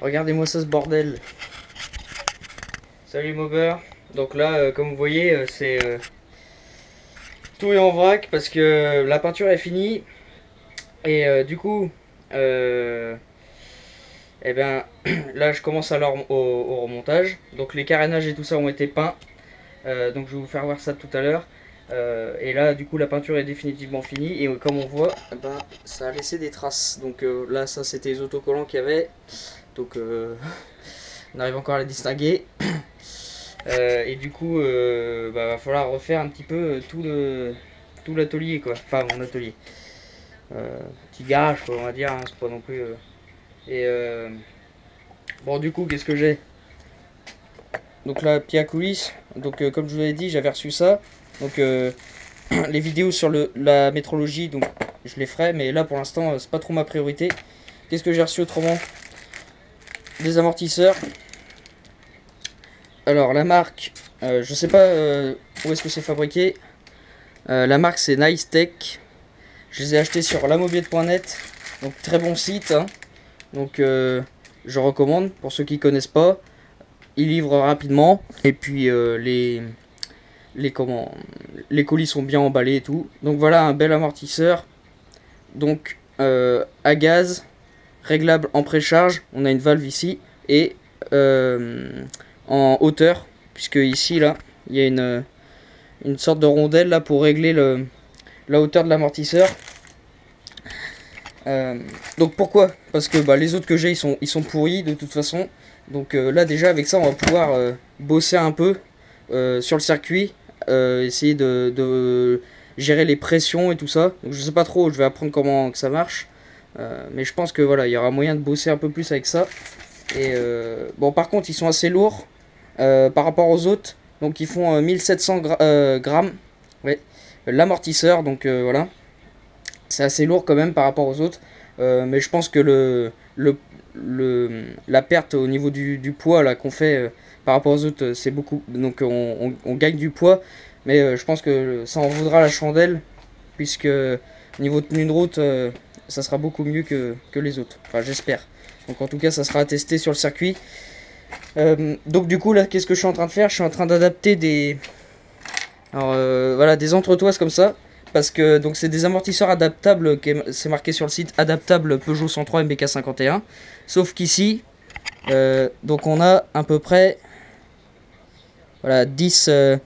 Regardez-moi ça, ce bordel. Salut Mobber. Donc là, comme vous voyez, tout est en vrac parce que la peinture est finie. Et du coup, euh, eh ben, là je commence alors au remontage. Donc les carénages et tout ça ont été peints. Donc je vais vous faire voir ça tout à l'heure. Et là, du coup, la peinture est définitivement finie. Et comme on voit, eh ben, ça a laissé des traces. Donc là, ça c'était les autocollants qu'il y avait. Donc on arrive encore à les distinguer. Et du coup, va falloir refaire un petit peu tout l'atelier, quoi. Enfin, mon atelier. Petit garage, quoi, on va dire. Hein, c'est pas non plus. Et bon, du coup, qu'est-ce que j'ai? Donc là, pied à coulisses. Donc, comme je vous l'ai dit, j'avais reçu ça. Donc, les vidéos sur la métrologie, donc je les ferai. Mais là, pour l'instant, c'est pas trop ma priorité. Qu'est-ce que j'ai reçu autrement? Des amortisseurs. Alors, la marque, je sais pas où est-ce que c'est fabriqué. La marque, c'est Nice Tech. Je les ai achetés sur lamobiette.net. Donc, très bon site. Hein. Donc, je recommande pour ceux qui connaissent pas. Ils livrent rapidement. Et puis, les colis sont bien emballés et tout. Donc, voilà un bel amortisseur. Donc, à gaz, réglable en précharge. On a une valve ici. Et en hauteur, puisque ici là il y a une sorte de rondelle là pour régler la hauteur de l'amortisseur. Donc pourquoi? Parce que les autres que j'ai ils sont pourris de toute façon. Donc là déjà avec ça on va pouvoir bosser un peu sur le circuit, essayer de gérer les pressions et tout ça. Donc je sais pas trop, je vais apprendre comment que ça marche. Mais je pense que voilà, il y aura moyen de bosser un peu plus avec ça. Et bon, par contre, ils sont assez lourds par rapport aux autres. Donc, ils font 1700 grammes. Ouais. L'amortisseur, donc voilà. C'est assez lourd quand même par rapport aux autres. Mais je pense que la perte au niveau du poids là qu'on fait par rapport aux autres, c'est beaucoup. Donc, on gagne du poids. Mais je pense que ça en vaudra la chandelle. Puisque niveau tenue de route, ça sera beaucoup mieux que les autres. Enfin, j'espère. Donc en tout cas, ça sera à tester sur le circuit. Donc du coup, là, qu'est-ce que je suis en train de faire? Je suis en train d'adapter voilà, des entretoises comme ça. Parce que donc c'est des amortisseurs adaptables, c'est marqué sur le site, adaptable Peugeot 103 MBK 51. Sauf qu'ici, donc on a à peu près voilà, 10-17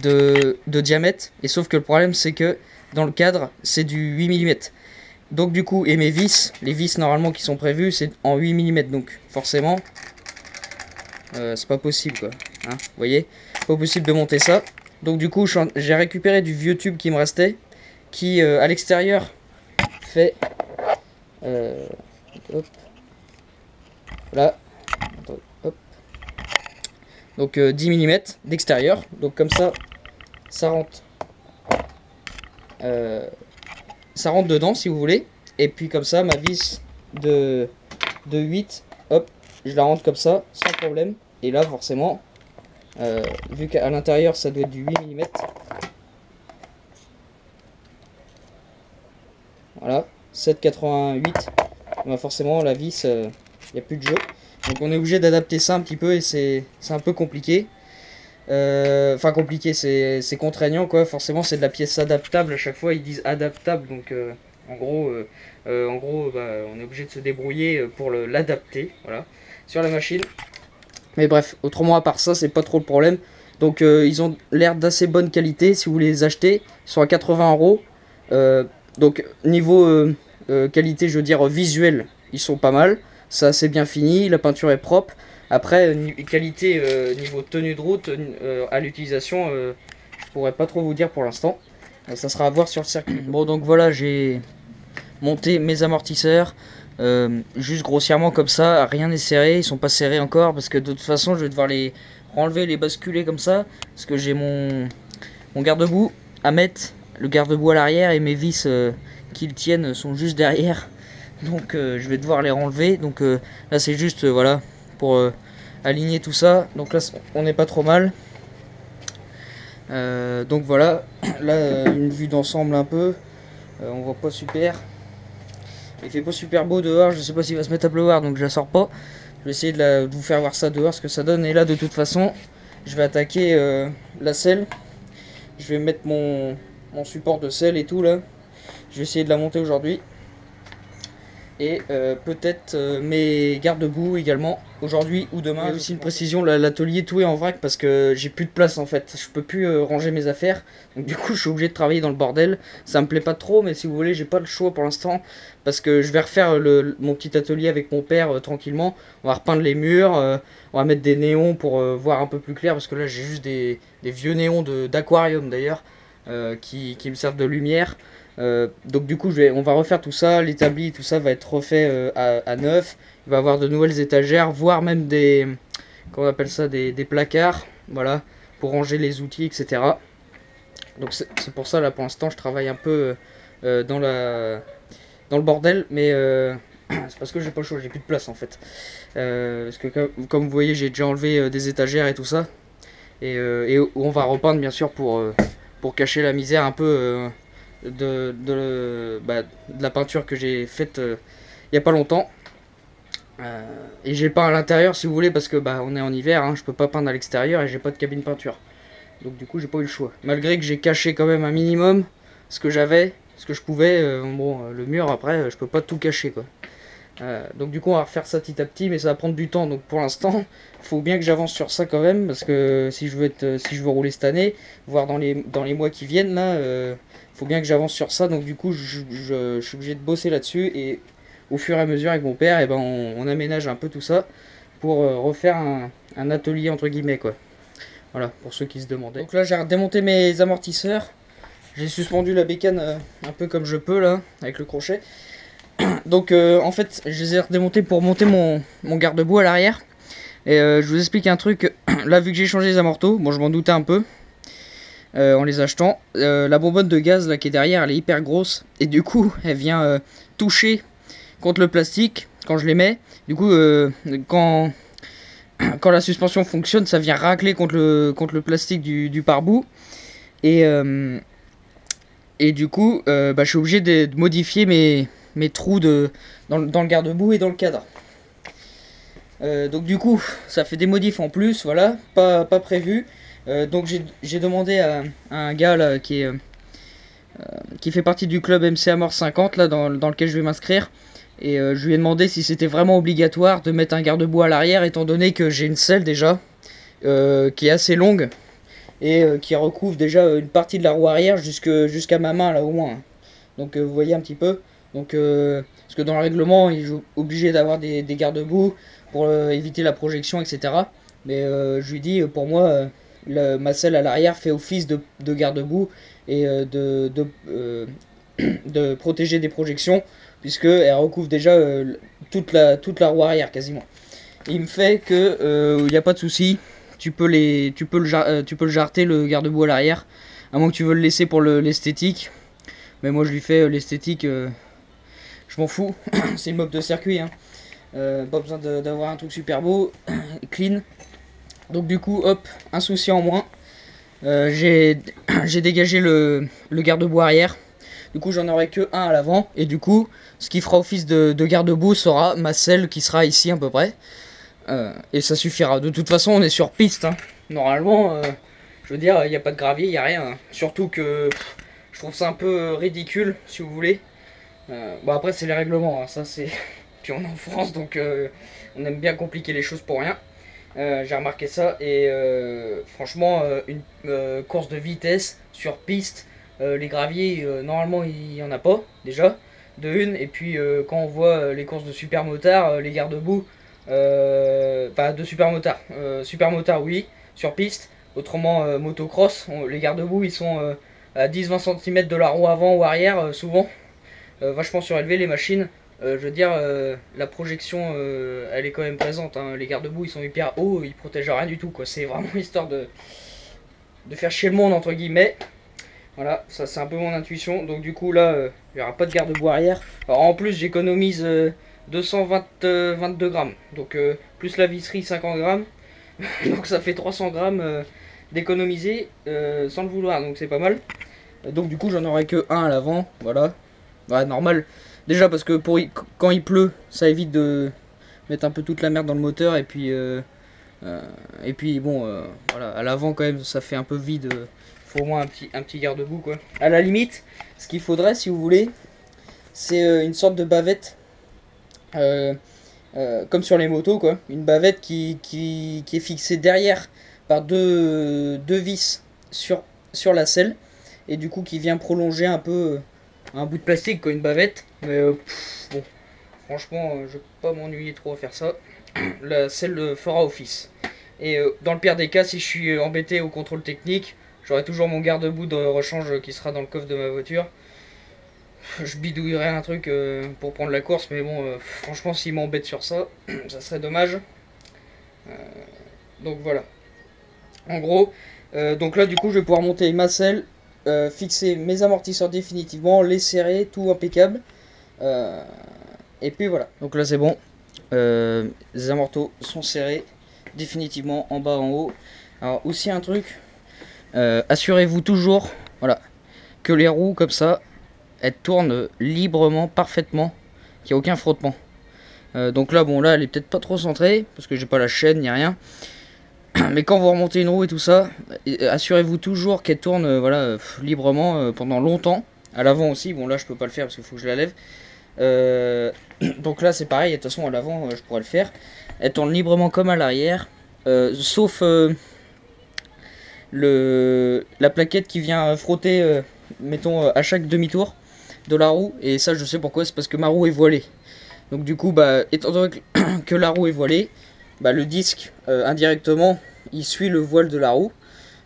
de diamètre. Et sauf que le problème, c'est que dans le cadre, c'est du 8 mm. Donc du coup, et mes vis, les vis normalement qui sont prévues, c'est en 8 mm. Donc forcément, c'est pas possible quoi. Hein, vous voyez, pas possible de monter ça. Donc du coup, j'ai récupéré du vieux tube qui me restait, qui à l'extérieur fait... hop, là. Hop. Donc 10 mm d'extérieur. Donc comme ça, ça rentre. Ça rentre dedans si vous voulez. Et puis comme ça, ma vis de 8, hop, je la rentre comme ça, sans problème. Et là, forcément, vu qu'à l'intérieur, ça doit être du 8 mm. Voilà, 7,88. Forcément, la vis, il n'y a plus de jeu. Donc on est obligé d'adapter ça un petit peu et c'est un peu compliqué. Enfin compliqué, c'est contraignant quoi. Forcément c'est de la pièce adaptable à chaque fois, ils disent adaptable, donc en gros, on est obligé de se débrouiller pour l'adapter, voilà, sur la machine. Mais bref, autrement à part ça, c'est pas trop le problème. Donc ils ont l'air d'assez bonne qualité. Si vous les achetez, ils sont à 80 euros. Donc niveau qualité, je veux dire visuel, ils sont pas mal. C'est assez bien fini, la peinture est propre. Après, qualité niveau tenue de route à l'utilisation, je pourrais pas trop vous dire pour l'instant. Ça sera à voir sur le circuit. Bon, donc voilà, j'ai monté mes amortisseurs. Juste grossièrement comme ça, rien n'est serré. Ils sont pas serrés encore parce que de toute façon, je vais devoir les enlever, les basculer comme ça. Parce que j'ai mon garde-boue à mettre, le garde-boue à l'arrière et mes vis qui le tiennent sont juste derrière. Donc je vais devoir les renlever. Donc là, c'est juste voilà pour aligner tout ça. Donc là on n'est pas trop mal. Donc voilà, là une vue d'ensemble un peu, on voit pas super. Il fait pas super beau dehors, je sais pas s'il va se mettre à pleuvoir donc je la sors pas. Je vais essayer de vous faire voir ça dehors, ce que ça donne. Et là de toute façon, je vais attaquer la selle. Je vais mettre mon support de selle et tout là. Je vais essayer de la monter aujourd'hui. Et peut-être mes garde-boue également, aujourd'hui ou demain. Il y a aussi une précision, l'atelier tout est en vrac parce que j'ai plus de place en fait. Je peux plus ranger mes affaires. Donc du coup je suis obligé de travailler dans le bordel. Ça me plaît pas trop, mais si vous voulez, j'ai pas le choix pour l'instant. Parce que je vais refaire mon petit atelier avec mon père tranquillement. On va repeindre les murs, on va mettre des néons pour voir un peu plus clair. Parce que là j'ai juste des vieux néons d'aquarium d'ailleurs qui me servent de lumière. Donc du coup on va refaire tout ça, l'établi, tout ça va être refait à neuf. Il va y avoir de nouvelles étagères, voire même des, comment on appelle ça, des placards, voilà, pour ranger les outils, etc. Donc c'est pour ça là pour l'instant je travaille un peu dans le bordel, mais c'est parce que j'ai pas le choix, j'ai plus de place en fait. Parce que comme vous voyez j'ai déjà enlevé des étagères et tout ça. Et on va repeindre bien sûr pour cacher la misère un peu de la peinture que j'ai faite il y a pas longtemps. Et j'ai peint à l'intérieur si vous voulez parce que on est en hiver, hein, je peux pas peindre à l'extérieur et j'ai pas de cabine peinture. Donc du coup j'ai pas eu le choix. Malgré que j'ai caché quand même un minimum ce que j'avais, ce que je pouvais, le mur après je peux pas tout cacher quoi. Donc du coup on va refaire ça petit à petit, mais ça va prendre du temps. Donc pour l'instant il faut bien que j'avance sur ça quand même, parce que si je veux rouler cette année, voire dans les mois qui viennent là, faut bien que j'avance sur ça. Donc du coup je suis obligé de bosser là-dessus, et au fur et à mesure avec mon père, et on aménage un peu tout ça pour refaire un atelier entre guillemets quoi. Voilà, pour ceux qui se demandaient. Donc là j'ai démonté mes amortisseurs, j'ai suspendu la bécane un peu comme je peux là avec le crochet. Donc en fait je les ai redémontés pour monter mon garde-boue à l'arrière. Et je vous explique un truc. Là vu que j'ai changé les amortos, bon je m'en doutais un peu en les achetant, la bonbonne de gaz là qui est derrière elle est hyper grosse, et du coup elle vient toucher contre le plastique quand je les mets. Du coup quand la suspension fonctionne, ça vient racler contre le plastique du pare-boue. Et du coup je suis obligé de modifier mes trous dans le garde-boue et dans le cadre. Donc du coup ça fait des modifs en plus, voilà, pas prévu. Donc j'ai demandé à un gars là qui fait partie du club MC Amor 50 là dans lequel je vais m'inscrire, et je lui ai demandé si c'était vraiment obligatoire de mettre un garde-boue à l'arrière, étant donné que j'ai une selle déjà qui est assez longue et qui recouvre déjà une partie de la roue arrière jusqu'à ma main là au moins. Donc vous voyez un petit peu. Donc parce que dans le règlement il est obligé d'avoir des garde-boue pour éviter la projection, etc. Mais je lui dis pour moi ma selle à l'arrière fait office de garde-boue et de protéger des projections, puisque elle recouvre déjà toute la roue arrière quasiment. Et il me fait que il n'y a pas de souci, tu peux le jarter le garde-boue à l'arrière, à moins que tu veux le laisser pour l'esthétique. Mais moi je lui fais l'esthétique, je m'en fous. C'est une mob de circuit, hein. Pas besoin d'avoir un truc super beau, clean. Donc du coup hop, un souci en moins. J'ai dégagé le garde-boue arrière. Du coup j'en aurai que un à l'avant, et du coup ce qui fera office de garde-boue sera ma selle qui sera ici à peu près. Et ça suffira. De toute façon on est sur piste, hein. Normalement je veux dire il n'y a pas de gravier, il n'y a rien, hein. Surtout que je trouve ça un peu ridicule si vous voulez. Bon après c'est les règlements, hein. Ça c'est... Puis on est en France donc on aime bien compliquer les choses pour rien. J'ai remarqué ça, et franchement une course de vitesse sur piste, les graviers normalement il n'y en a pas déjà de une, et puis quand on voit les courses de supermotard, les garde-boue pas de supermotard oui sur piste, autrement motocross, les garde-boue ils sont à 10-20 cm de la roue avant ou arrière, souvent vachement surélevés les machines. Je veux dire, la projection elle est quand même présente, hein. Les garde-boue ils sont hyper hauts, ils protègent rien du tout quoi. C'est vraiment histoire de faire chier le monde entre guillemets. Voilà, ça c'est un peu mon intuition. Donc du coup là il n'y aura pas de garde-boue arrière. Alors en plus j'économise 22 grammes, donc plus la visserie 50 grammes. Donc ça fait 300 grammes d'économiser sans le vouloir, donc c'est pas mal. Donc du coup j'en aurai que un à l'avant, voilà. Ouais, normal. Déjà parce que quand il pleut, ça évite de mettre un peu toute la merde dans le moteur, et puis bon, voilà, à l'avant quand même ça fait un peu vide, faut au moins un petit garde-boue quoi. À la limite, ce qu'il faudrait si vous voulez, c'est une sorte de bavette, euh, comme sur les motos quoi, une bavette qui est fixée derrière par deux vis sur la selle, et du coup qui vient prolonger un peu un bout de plastique quoi, une bavette, mais bon, franchement je vais pas m'ennuyer trop à faire ça. La selle fera office. Et dans le pire des cas, si je suis embêté au contrôle technique, j'aurai toujours mon garde-boue de rechange qui sera dans le coffre de ma voiture. Je bidouillerai un truc pour prendre la course, mais bon, franchement, s'il m'embête sur ça, ça serait dommage. Euh, donc voilà. En gros, donc là, du coup, je vais pouvoir monter ma selle, fixer mes amortisseurs définitivement, les serrer, tout impeccable. Et puis voilà. Donc là, c'est bon. Les amortos sont serrés définitivement en bas, en haut. Alors aussi un truc, assurez-vous toujours, voilà, que les roues comme ça, elles tournent librement, parfaitement, qu'il n'y a aucun frottement. Donc là, bon, là, elle est peut-être pas trop centrée parce que j'ai pas la chaîne ni rien. Mais quand vous remontez une roue et tout ça, assurez-vous toujours qu'elle tourne, voilà, librement pendant longtemps. À l'avant aussi, bon là, je peux pas le faire parce qu'il faut que je la lève. Donc là, c'est pareil. De toute façon, à l'avant, je pourrais le faire. Elle tourne librement comme à l'arrière, sauf la plaquette qui vient frotter, mettons, à chaque demi-tour de la roue. Et ça, je sais pourquoi, c'est parce que ma roue est voilée. Donc du coup, bah, étant donné que la roue est voilée, bah, le disque, indirectement, il suit le voile de la roue.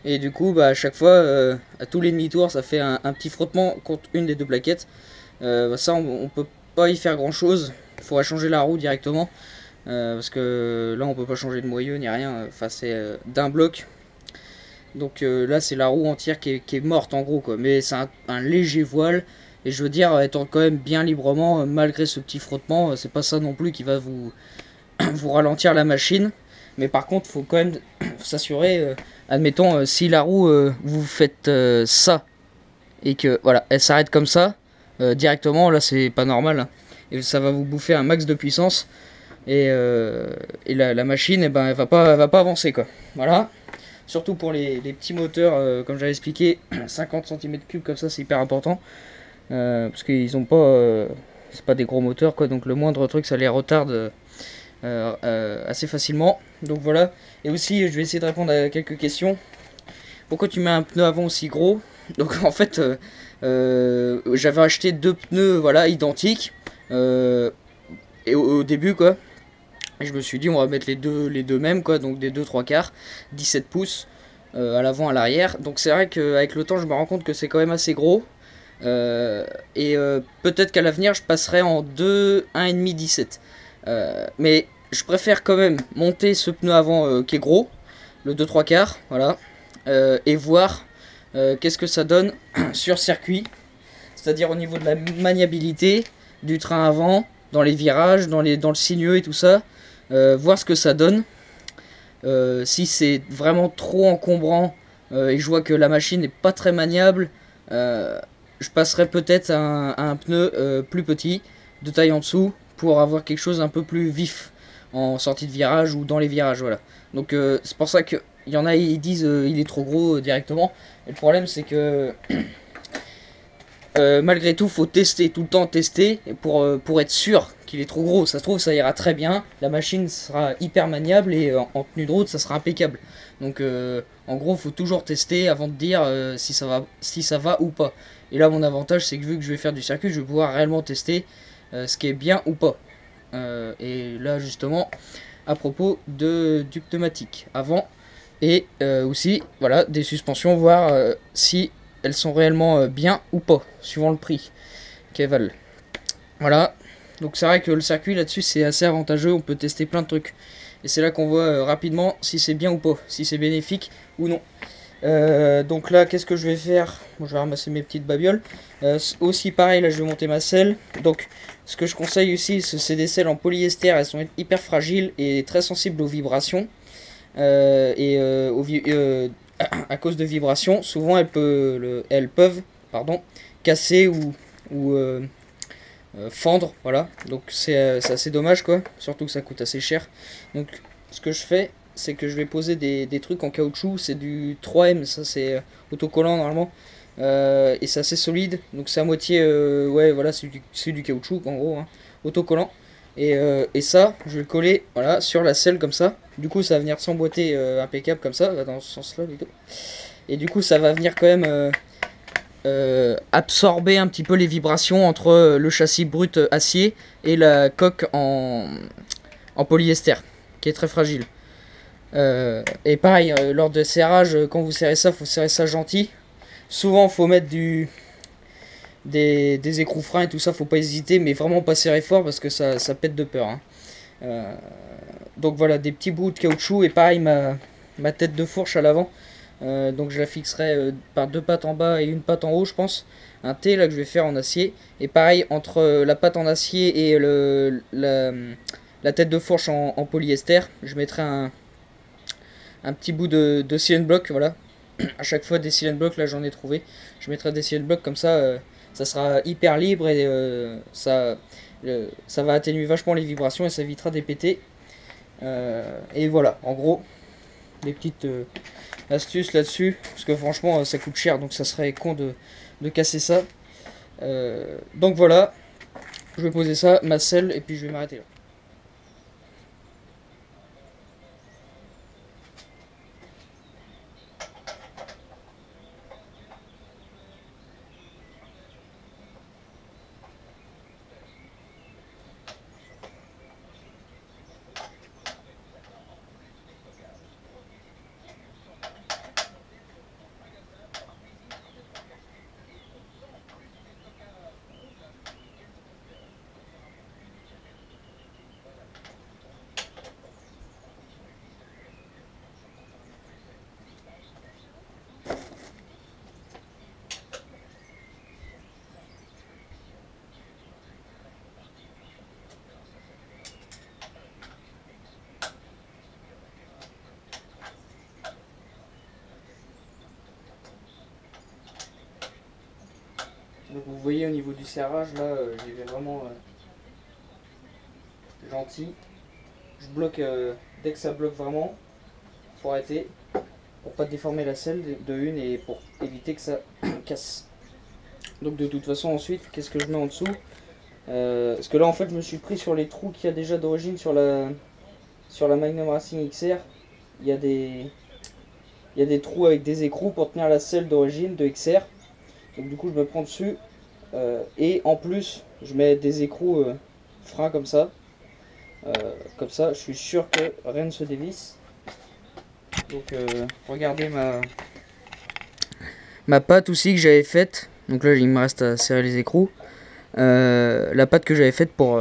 Et du coup, bah, à chaque fois, à tous les demi-tours, ça fait un petit frottement contre une des deux plaquettes. Ça, on peut pas y faire grand-chose. Il faudra changer la roue directement. Parce que là on peut pas changer de moyeu ni rien, enfin c'est d'un bloc, donc là c'est la roue entière qui est morte en gros quoi, mais c'est un léger voile, et je veux dire elle tourne quand même bien librement malgré ce petit frottement, c'est pas ça non plus qui va vous, vous ralentir la machine, mais par contre faut quand même s'assurer, admettons si la roue vous faites ça, et que voilà elle s'arrête comme ça, directement là c'est pas normal, hein, et ça va vous bouffer un max de puissance. Et la machine, eh ben, elle va pas avancer quoi. Voilà. Surtout pour les petits moteurs, comme j'avais expliqué, 50 cm3 comme ça, c'est hyper important. Parce qu'ils ont pas. C'est pas des gros moteurs quoi, donc le moindre truc ça les retarde assez facilement. Donc voilà. Et aussi, je vais essayer de répondre à quelques questions. Pourquoi tu mets un pneu avant aussi gros? Donc en fait, j'avais acheté deux pneus voilà, identiques. Et au début quoi. Et je me suis dit on va mettre les deux mêmes quoi, donc des 2/3 17 pouces à l'avant à l'arrière. Donc c'est vrai qu'avec le temps je me rends compte que c'est quand même assez gros. Peut-être qu'à l'avenir je passerai en 2 1,5 17. Mais je préfère quand même monter ce pneu avant qui est gros, le 2/3, voilà, et voir qu'est-ce que ça donne sur circuit. C'est-à-dire au niveau de la maniabilité du train avant, dans les virages, dans le sinueux et tout ça. Voir ce que ça donne. Si c'est vraiment trop encombrant et je vois que la machine n'est pas très maniable, je passerai peut-être à un pneu plus petit, de taille en dessous, pour avoir quelque chose un peu plus vif en sortie de virage ou dans les virages. Voilà. Donc c'est pour ça qu'il y en a ils disent il est trop gros directement. Et le problème c'est que malgré tout, faut tester, tout le temps tester, pour être sûr qu'il est trop gros. Ça se trouve, ça ira très bien, la machine sera hyper maniable, et en tenue de route, ça sera impeccable. Donc, en gros, faut toujours tester avant de dire si ça va ou pas. Et là, mon avantage, c'est que vu que je vais faire du circuit, je vais pouvoir réellement tester ce qui est bien ou pas. Et là, justement, à propos du pneumatique, avant, et aussi, voilà, des suspensions, voir si elles sont réellement bien ou pas, suivant le prix qu'elles valent. Voilà, donc c'est vrai que le circuit là-dessus c'est assez avantageux, on peut tester plein de trucs. Et c'est là qu'on voit rapidement si c'est bien ou pas, si c'est bénéfique ou non. Donc là, qu'est-ce que je vais faire? Bon, je vais ramasser mes petites babioles. Aussi pareil, là je vais monter ma selle. Donc ce que je conseille aussi, c'est des selles en polyester, elles sont hyper fragiles et très sensibles aux vibrations. À cause de vibrations, souvent elles peuvent casser ou fendre, voilà. Donc c'est assez dommage quoi, surtout que ça coûte assez cher. Donc ce que je fais, c'est que je vais poser des trucs en caoutchouc, c'est du 3M, ça c'est autocollant normalement. Et c'est assez solide, donc c'est à moitié, ouais voilà, c'est du caoutchouc en gros, hein, autocollant. Et ça, je vais le coller voilà, sur la selle comme ça. Du coup, ça va venir s'emboîter impeccable comme ça, dans ce sens-là plutôt. Et du coup, ça va venir quand même absorber un petit peu les vibrations entre le châssis brut acier et la coque en polyester, qui est très fragile. Et pareil, lors de serrage, quand vous serrez ça, faut serrer ça gentil. Souvent, faut mettre des écrous freins et tout ça, faut pas hésiter, mais vraiment pas serrer fort parce que ça pète de peur. Hein. Euh, donc voilà, des petits bouts de caoutchouc et pareil, ma tête de fourche à l'avant. Donc je la fixerai par deux pattes en bas et une patte en haut, je pense. Un T là que je vais faire en acier. Et pareil, entre la patte en acier et la tête de fourche en polyester, je mettrai un petit bout de silent block, voilà. À chaque fois des silent blocks, là j'en ai trouvé. Je mettrai des silent blocks comme ça, ça sera hyper libre et ça va atténuer vachement les vibrations et ça évitera des pétés. Et voilà, en gros, des petites astuces là-dessus, parce que franchement ça coûte cher, donc ça serait con de casser ça. Donc voilà, je vais poser ça, ma selle, et puis je vais m'arrêter là. Donc vous voyez au niveau du serrage, là j'y vais vraiment gentil. Je bloque dès que ça bloque vraiment, faut arrêter pour pas déformer la selle de une et pour éviter que ça casse. Donc de toute façon ensuite, qu'est-ce que je mets en dessous parce que là en fait je me suis pris sur les trous qu'il y a déjà d'origine sur la Magnum Racing XR. Il y a des trous avec des écrous pour tenir la selle d'origine de XR. Donc du coup je me prends dessus et en plus je mets des écrous freins comme ça. Je suis sûr que rien ne se dévisse. Donc regardez ma patte aussi que j'avais faite. Donc là il me reste à serrer les écrous. La patte que j'avais faite pour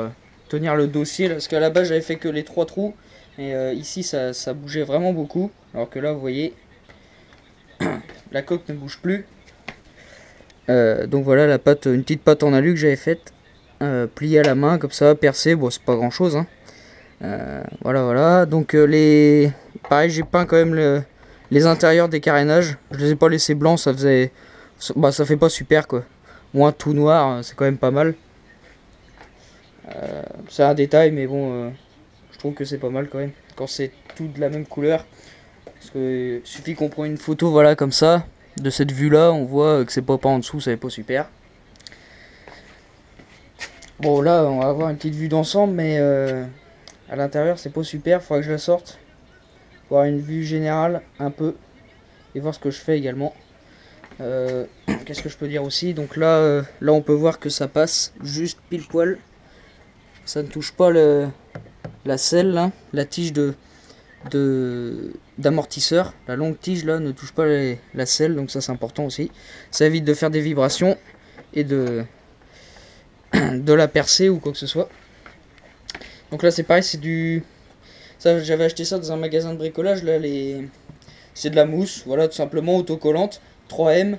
tenir le dossier là, parce qu'à la base j'avais fait que les 3 trous. Et ici ça bougeait vraiment beaucoup. Alors que là vous voyez la coque ne bouge plus. Donc voilà la patte, une petite patte en alu que j'avais faite. Pliée à la main comme ça, percée. Bon c'est pas grand chose hein. Voilà. Donc pareil j'ai peint quand même les intérieurs des carénages. Je les ai pas laissés blancs, ça fait pas super quoi. Moins tout noir, c'est quand même pas mal. C'est un détail mais bon je trouve que c'est pas mal quand même. Quand c'est tout de la même couleur. Parce que suffit qu'on prenne une photo voilà comme ça. De cette vue là on voit que c'est pas en dessous, ça n'est pas super. Bon là on va avoir une petite vue d'ensemble mais à l'intérieur c'est pas super, faudra que je la sorte. Pour avoir une vue générale un peu. Et voir ce que je fais également. Qu'est-ce que je peux dire aussi? Donc là on peut voir que ça passe juste pile poil. Ça ne touche pas la selle là, la tige d'amortisseur. La longue tige là ne touche pas la selle, donc ça c'est important aussi. Ça évite de faire des vibrations et de la percer ou quoi que ce soit. Donc là c'est pareil, ça j'avais acheté ça dans un magasin de bricolage là, c'est de la mousse, voilà tout simplement autocollante, 3M,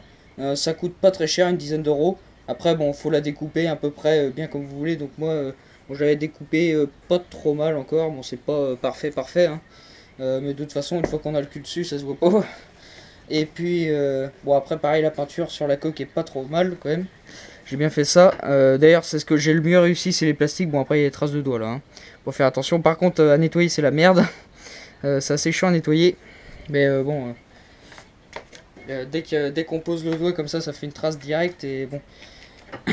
ça coûte pas très cher, une dizaine d'euros. Après bon faut la découper à peu près bien comme vous voulez, donc moi bon, j'avais découpé pas trop mal encore, bon c'est pas parfait hein. Mais de toute façon une fois qu'on a le cul dessus ça se voit pas. Et puis bon après pareil la peinture sur la coque est pas trop mal quand même. J'ai bien fait ça. D'ailleurs, c'est ce que j'ai le mieux réussi, c'est les plastiques. Bon, après, il y a des traces de doigts là. Hein. Faut faire attention. Par contre, à nettoyer, c'est la merde. C'est assez chiant à nettoyer. Mais bon, dès qu'on pose le doigt comme ça fait une trace directe. Et bon,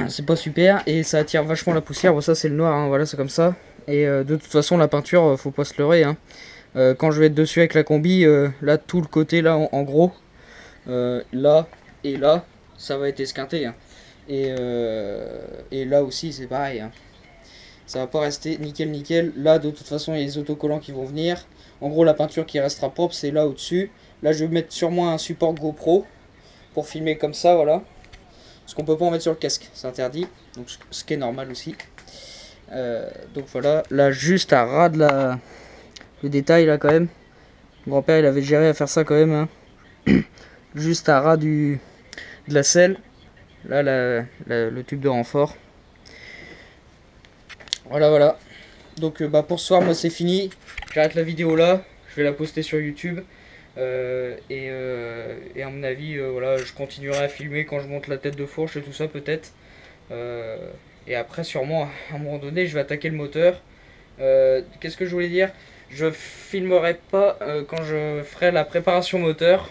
c'est pas super. Et ça attire vachement la poussière. Bon, ça, c'est le noir. Hein. Voilà, c'est comme ça. Et de toute façon, la peinture, faut pas se leurrer. Hein. Quand je vais être dessus avec la combi, là, tout le côté, là, en gros, là et là, ça va être esquinté. Hein. Et là aussi c'est pareil, hein. Ça va pas rester nickel nickel. Là de toute façon il y a les autocollants qui vont venir. En gros la peinture qui restera propre c'est là au dessus. Là je vais mettre sur moi un support GoPro pour filmer comme ça, voilà. Parce qu'on peut pas en mettre sur le casque, c'est interdit. Donc ce qui est normal aussi. Donc voilà, là juste à ras de le détail là quand même. Mon grand-père il avait géré à faire ça quand même, hein. Juste à ras de la selle. Là, le tube de renfort. Voilà. Donc, pour ce soir, moi, c'est fini. J'arrête la vidéo là. Je vais la poster sur YouTube. Et à mon avis, voilà, je continuerai à filmer quand je monte la tête de fourche et tout ça, peut-être. Et après, sûrement, à un moment donné, je vais attaquer le moteur. Qu'est-ce que je voulais dire? Je filmerai pas quand je ferai la préparation moteur.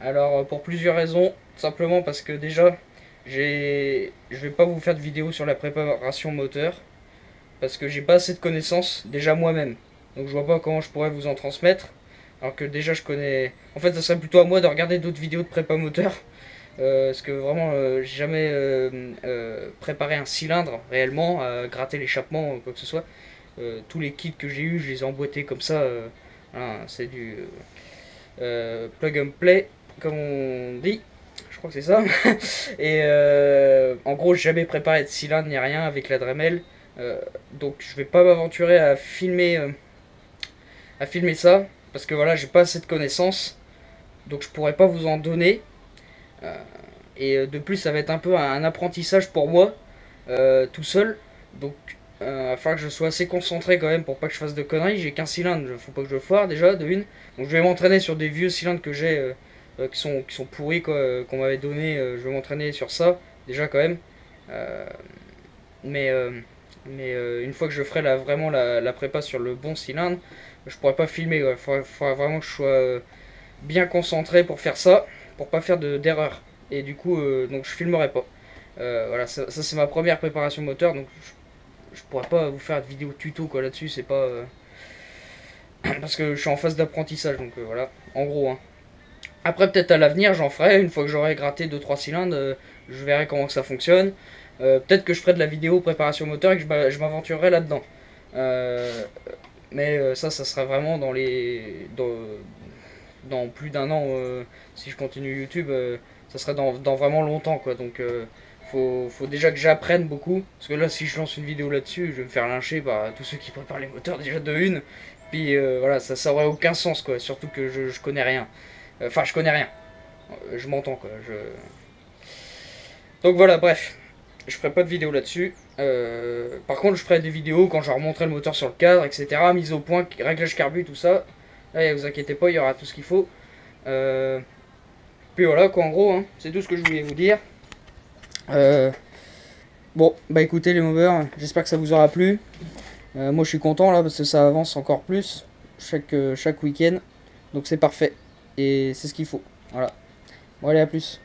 Alors, pour plusieurs raisons. Simplement parce que déjà, je vais pas vous faire de vidéo sur la préparation moteur parce que j'ai pas assez de connaissances déjà moi-même. Donc je vois pas comment je pourrais vous en transmettre. Alors que déjà je connais. En fait, ça serait plutôt à moi de regarder d'autres vidéos de prépa moteur. Parce que vraiment, j'ai jamais préparé un cylindre réellement, gratter l'échappement ou quoi que ce soit. Tous les kits que j'ai eu, je les ai emboîtés comme ça. Voilà, c'est du plug and play, comme on dit. Je crois que c'est ça. Et en gros, j'ai jamais préparé de cylindre ni rien avec la Dremel. Donc je vais pas m'aventurer à filmer ça. Parce que voilà, j'ai pas assez de connaissances. Donc je pourrais pas vous en donner. Et de plus, ça va être un peu un apprentissage pour moi. Tout seul. Donc il va falloir que je sois assez concentré quand même pour pas que je fasse de conneries. J'ai qu'un cylindre, faut pas que je le foire déjà, de une. Donc je vais m'entraîner sur des vieux cylindres que j'ai. Qui sont pourris quoi, qu'on m'avait donné, je vais m'entraîner sur ça déjà quand même, mais une fois que je ferai vraiment la prépa sur le bon cylindre, je pourrais pas filmer, il faudra vraiment que je sois bien concentré pour faire ça, pour pas faire d'erreur, et du coup donc je filmerai pas. Voilà, ça c'est ma première préparation moteur, donc je pourrais pas vous faire de vidéo tuto quoi là-dessus, c'est pas parce que je suis en phase d'apprentissage, donc voilà, en gros hein. Après, peut-être à l'avenir, j'en ferai. Une fois que j'aurai gratté 2-3 cylindres, je verrai comment que ça fonctionne. Peut-être que je ferai de la vidéo préparation moteur et que je m'aventurerai là-dedans. Mais ça sera vraiment dans plus d'un an. Si je continue YouTube, ça sera dans vraiment longtemps, quoi. Donc, faut déjà que j'apprenne beaucoup. Parce que là, si je lance une vidéo là-dessus, je vais me faire lyncher par tous ceux qui préparent les moteurs déjà de une. Puis voilà, ça aurait aucun sens, quoi. Surtout que je connais rien. Enfin, je connais rien. Je m'entends quoi. Donc voilà, bref. Je ferai pas de vidéo là-dessus. Par contre, je ferai des vidéos quand je remonterai le moteur sur le cadre, etc. Mise au point, réglage carbu, tout ça. Là, vous inquiétez pas, il y aura tout ce qu'il faut. Puis voilà, quoi, en gros, hein, c'est tout ce que je voulais vous dire. Bon, bah écoutez les movers, j'espère que ça vous aura plu. Moi, je suis content là parce que ça avance encore plus chaque week-end. Donc c'est parfait. Et c'est ce qu'il faut. Voilà. Bon, allez, à plus.